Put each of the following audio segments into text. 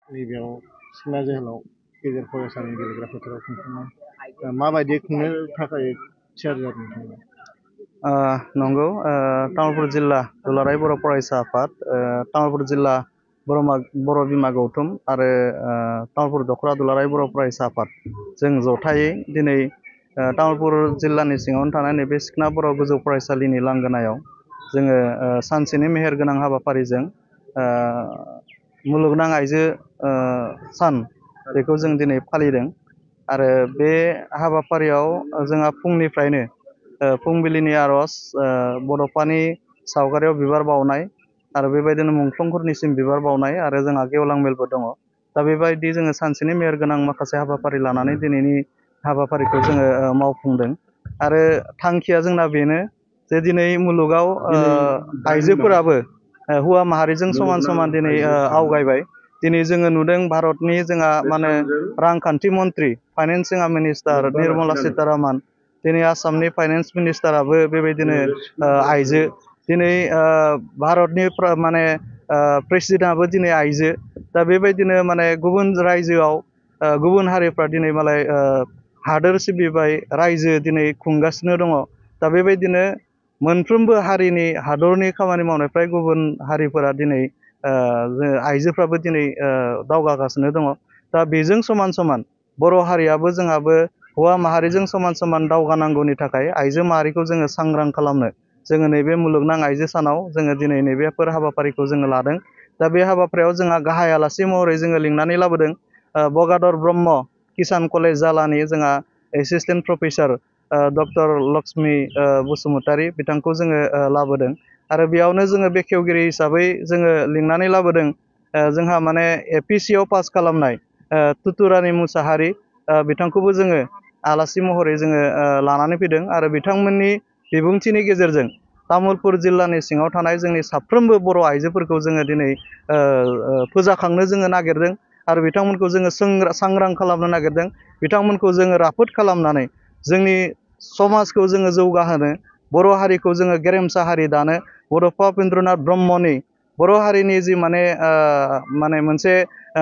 नैबेयाव सिखना जोहोलाव गेजेर फरायसालिनि गेलेग्रा फोथाराव खुंफुंनाय माबायदि खुंनो थाखाय थियारि जादों नोंथांमोना? नंगौ तामुलपुर जिल्ला दुलाराय बर' फरायसा आफाद तामुलपुर जिल्ला बर' बिमा गौथुम आरो तामुलपुर दख'रा दुलाराय बर' फरायसा आफाद जों जथायै दिनै तामुलपुर जिल्लानि सिङावनो थानाय नैबे सिखना बर' गोजौ फरायसालिनि लांगोनायाव जोङो सानसेनि मेहेरगोनां हाबाफारिजों मुलुगनां आइजो सान बेखौ जों दिनै फालिदों आरो बे हाबाफारियाव जोंहा फुंनिफ्रायनो फुंबिलिनि आर'ज बड'फानि सावगारियाव बिबार बावनाय आरो बेबायदिनो मुंख्लंफोरनिसिम बिबार बावनाय आरो जोंहा गेवलां मेलबो दङ। दा बेबायदि जोङो सानसेनि मेहेरगोनां माखासे हाबाफारि लानानै दिनैनि हाबाफारिखौ जोङो मावफुंदों आरो थांखिया जोंना बेनो जे दिनै मुलुगाव आइजोफोराबो हौवा माहारिजों समान समान दिनै आवगायबाय। दिनै जोङो नुदों भारतनि जोंहा माने रांखान्थि मन्त्रि फाइनेन्स जोंहा मिनिस्टार निर्मला सीतारामन, दिनै आसामनि फाइनेन्स मिनिस्टाराबो बेबायदिनो आइजो, दिनै भारतनि माने प्रेसिडेन्टआबो दिनै आइजो। दा बेबायदिनो माने गुबुन रायजोआव गुबुन हारिफ्रा दिनै मालाय हादोर सिबिबाय रायजो दिनै खुंगासिनो दङ। दा बेबायदिनो मोनफ्रोमबो हारिनि हादरनि खामानि मावनायफ्राय गुबुन हारिफोरा दिनै आइजोफ्राबो दिनै दावगागासिनो दङ। दा बेजों समान समान बर' हारियाबो जोंहाबो हौवा माहारिजों समान समान दावगानांगौनि थाखाय आइजो माहारिखौ जोङो सांग्रां खालामनो जोङो नैबे मुलुगनां आइजो सानाव जोङो दिनै नैबेफोर हाबाफारिखौ जोङो लादों। दा बे हाबाफारियाव जोंहा गाहाय आलासि महरै जोङो लिंनानै लाबोदों बगादर ब्रह्म किसान कलेज जालानि जोंहा assistant professor doctor Lakshmi Basumatary बिथांखौ जोङो लाबोदों आरो बेयावनो जोङो बेखेवगिरि हिसाबै जोङो लिंनानै लाबोदों जोंहा माने APCआव पास खालामनाय तुतुरानि मुसाहारि बिथांखौबो जोङो आलासि महरै जोङो लानानै फैदों आरो बिथांमोननि बिबुंथिनि गेजेरजों तामुलपुर जिल्लानि सिङाव थानाय जोंनि साफ्रोमबो बर' आइजोफोरखौ जोङो दिनै फोजाखांनो जोङो नागिरदों आरो बिथांमोनखौ जोङो सांग्रां खालामनो नागिरदों। बिथांमोनखौ जोङो राफोद खालामनानै जोंनि समाजखौ जोङो जौगाहोनो, बर' हारिखौ जोङो गेरेमसा हारि दानो, बड'फा उपेन्द्रनाथ ब्रह्मनि बर' हारिनि जि माने मोनसे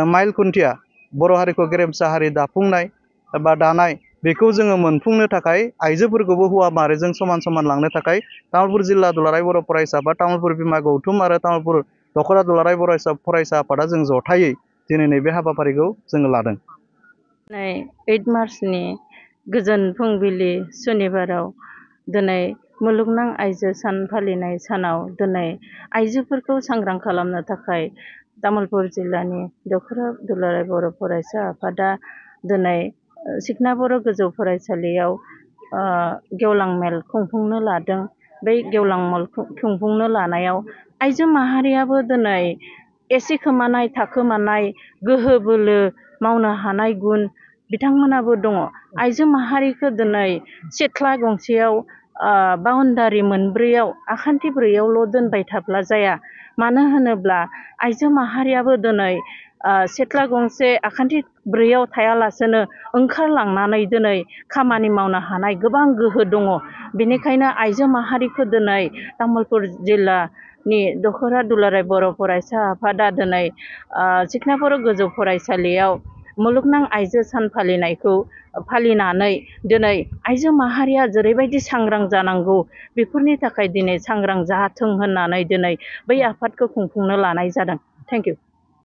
माइल खुन्थिया बर' हारिखौ गेरेमसा हारि दाफुंनाय बा दानाय बेखौ जोङो मोनफुंनो थाखाय आइजोफोरखौबो हौवा माहारिजों समान समान लांनो थाखाय तामुलपुर जिल्ला दुलाराय बर' फरायसा आफाद, तामुलपुर बिमा गौथुम आरो तामुलपुर दख'रा दुलाराय फरायसा आफादा जों जथायै दिनै नैबे हाबाफारिखौ जोङो लादों। 8 मार्चनि गोजोन फुंबिलि सुनिबाराव दिनै मुलुगनां आइजो सान फालिनाय सानाव दिनै आइजोफोरखौ सांग्रां खालामनो थाखाय तामुलपुर जिल्लानि दख'रा दुलाराय बर' फरायसा आफादा दिनै सिखना बर' गोजौ फरायसालियाव गेवलां मेल खुंफुंनो लादों। बै गेवलां मेल खुंफुंनो लानायाव आइजो माहारियाबो दिनै एसे खोमानाय थाखोमानाय गोहो बोलो मावनो हानाय गुन बिथांमोनाबो दङ। आइजो माहारिखौ दिनै सिथ्ला गंसेयाव बाउन्डारि मोनब्रैयाव आखान्थि ब्रैयावल' दोनबाय थाब्ला जाया। मानो होनोब्ला आइजो माहारियाबो दिनै सिथ्ला गंसे आखान्थि ब्रैयाव थायालासेनो ओंखारलांनानै दिनै खामानि मावनो हानाय गोबां गोहो दङ। बेनिखायनो आइजो माहारिखौ दिनै तामुलपुर जिल्लानि दख'रा दुलाराय बर' फरायसा आफादा दिनै सिखना बर' गोजौ फरायसालियाव मुलुगनां आइजो सान फालिनायखौ फालिनानै दिनै आइजो माहारिया जेरैबायदि सांग्रां जानांगौ बेफोरनि थाखाय दिनै सांग्रां जाथों होननानै दिनै बै आफादखौ खुंफुंनो लानाय जादों। Thank you.